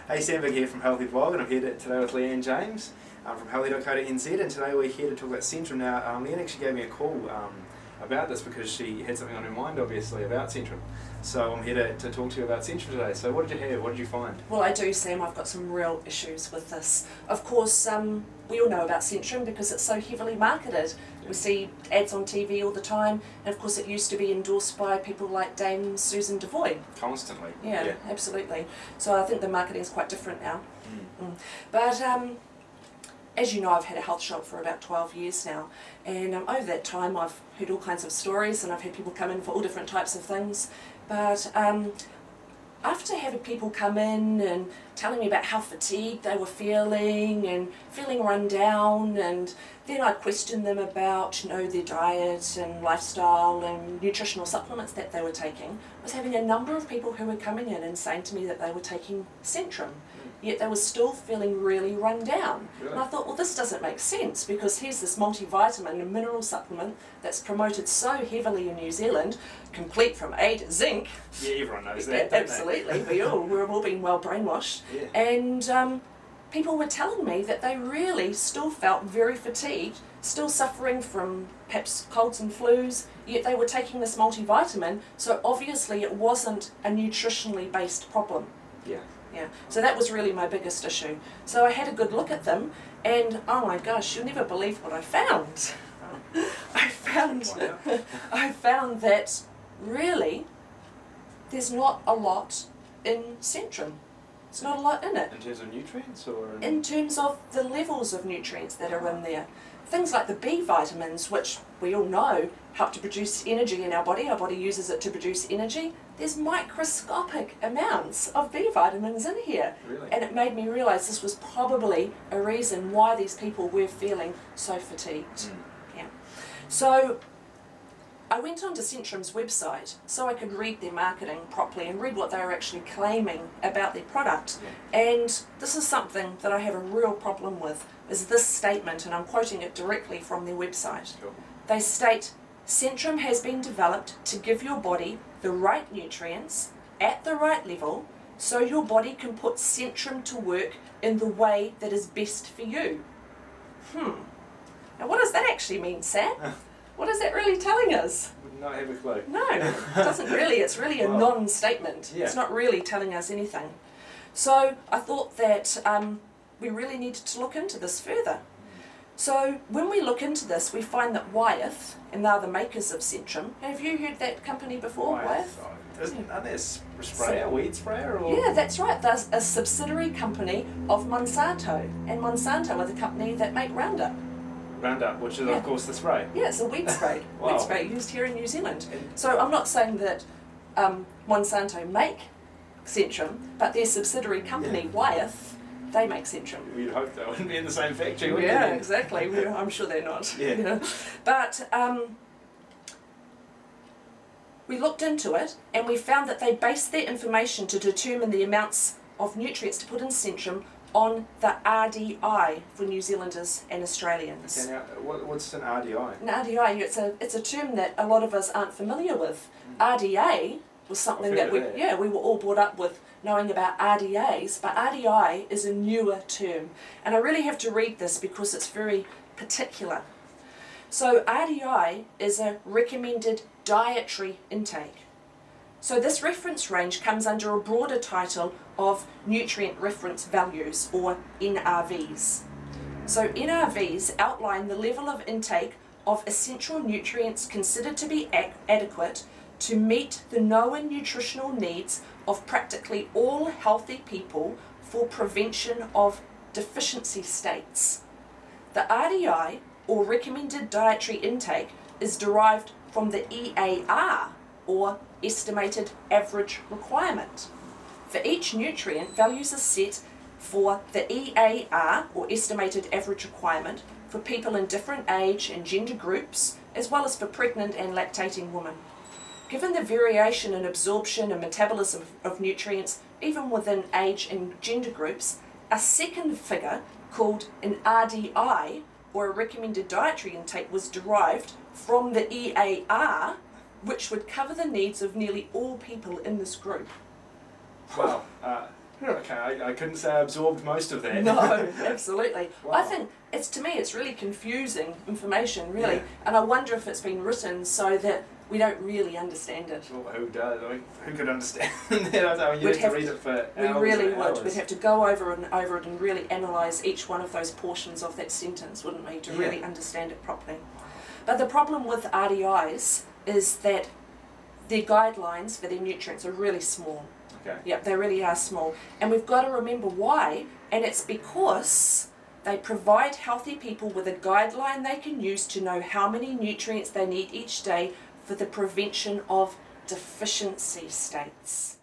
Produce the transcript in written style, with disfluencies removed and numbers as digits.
Hey, Sam Big here from Healthy Blog, and I'm here today with Leanne James from healthy.co.nz, and today we're here to talk about Centrum. Now, Leanne actually gave me a call about this because she had something on her mind, obviously, about Centrum. So I'm here to talk to you about Centrum today. So what did you have? What did you find? Well, I do, Sam. I've got some real issues with this. Of course, we all know about Centrum because it's so heavily marketed. We see ads on TV all the time, and of course it used to be endorsed by people like Dame Susan Devoy. Constantly. Yeah, absolutely. So I think the marketing is quite different now. But as you know, I've had a health shop for about 12 years now, and over that time I've heard all kinds of stories, and I've had people come in for all different types of things. But after having people come in and telling me about how fatigued they were feeling and feeling run down, and then I'd question them about, you know, their diet and lifestyle and nutritional supplements that they were taking, I was having a number of people who were coming in and saying to me that they were taking Centrum, yet they were still feeling really run down. Really? And I thought, well, this doesn't make sense, because here's this multivitamin and mineral supplement that's promoted so heavily in New Zealand, complete from A to Zinc. Yeah, everyone knows that, don't Absolutely, we've all been well brainwashed. Yeah. And people were telling me that they really still felt very fatigued, still suffering from perhaps colds and flus, yet they were taking this multivitamin, so obviously it wasn't a nutritionally based problem. Yeah. Yeah, so that was really my biggest issue. So I had a good look at them, and oh my gosh, you'll never believe what I found. I found that really there's not a lot in Centrum. There's not a lot in it. In terms of nutrients, or in terms of the levels of nutrients that are in there. Things like the B vitamins, which we all know help to produce energy in our body uses it to produce energy. There's microscopic amounts of B vitamins in here. Really? And it made me realise this was probably a reason why these people were feeling so fatigued. Yeah. So I went onto Centrum's website so I could read their marketing properly and read what they were actually claiming about their product. Yeah. And this is something that I have a real problem with, is this statement, and I'm quoting it directly from their website. Cool. They state, Centrum has been developed to give your body the right nutrients at the right level so your body can put Centrum to work in the way that is best for you. Now what does that actually mean, Sam? What is that really telling us? Would not have a clue. No, it doesn't really. It's really a non-statement. Yeah. It's not really telling us anything. So I thought that we really needed to look into this further. So when we look into this, we find that Wyeth, and they're the makers of Centrum. Have you heard that company before, Wyeth? Aren't they a sprayer, weed sprayer? Or? Yeah, that's right. They're a subsidiary company of Monsanto, and Monsanto are the company that make Roundup. Roundup, which is of course the spray. Yeah, it's a weed spray. Wow. Weed spray used here in New Zealand. So I'm not saying that Monsanto make Centrum, but their subsidiary company, Wyeth, they make Centrum. You'd hope they wouldn't be in the same factory, would you? Yeah, exactly. I'm sure they're not. Yeah. You know. But we looked into it, and we found that they based their information to determine the amounts of nutrients to put in Centrum on the RDI for New Zealanders and Australians. Okay, now, what's an RDI? An RDI, it's a term that a lot of us aren't familiar with. RDA was something that we were all brought up with, knowing about RDAs, but RDI is a newer term. And I really have to read this because it's very particular. So RDI is a recommended dietary intake. So this reference range comes under a broader title of Nutrient Reference Values, or NRVs. So NRVs outline the level of intake of essential nutrients considered to be adequate to meet the known nutritional needs of practically all healthy people for prevention of deficiency states. The RDI, or Recommended Dietary Intake, is derived from the EAR, or Estimated Average Requirement. For each nutrient, values are set for the EAR, or Estimated Average Requirement, for people in different age and gender groups, as well as for pregnant and lactating women. Given the variation in absorption and metabolism of nutrients, even within age and gender groups, a second figure called an RDI, or a Recommended Dietary Intake, was derived from the EAR, which would cover the needs of nearly all people in this group. Wow. Okay, I couldn't say I absorbed most of that. No, absolutely. Wow. I think to me it's really confusing information, really, Yeah. and I wonder if it's been written so that we don't really understand it. Well, who does? I mean, who could understand that? I mean, you We'd have to have read it for We hours really and would. hours. We'd have to go over it and really analyse each one of those portions of that sentence, wouldn't we, to Yeah. really understand it properly. But the problem with RDIs is that their guidelines for their nutrients are really small. Okay. Yep, they really are small. And we've got to remember why, and it's because they provide healthy people with a guideline they can use to know how many nutrients they need each day for the prevention of deficiency states.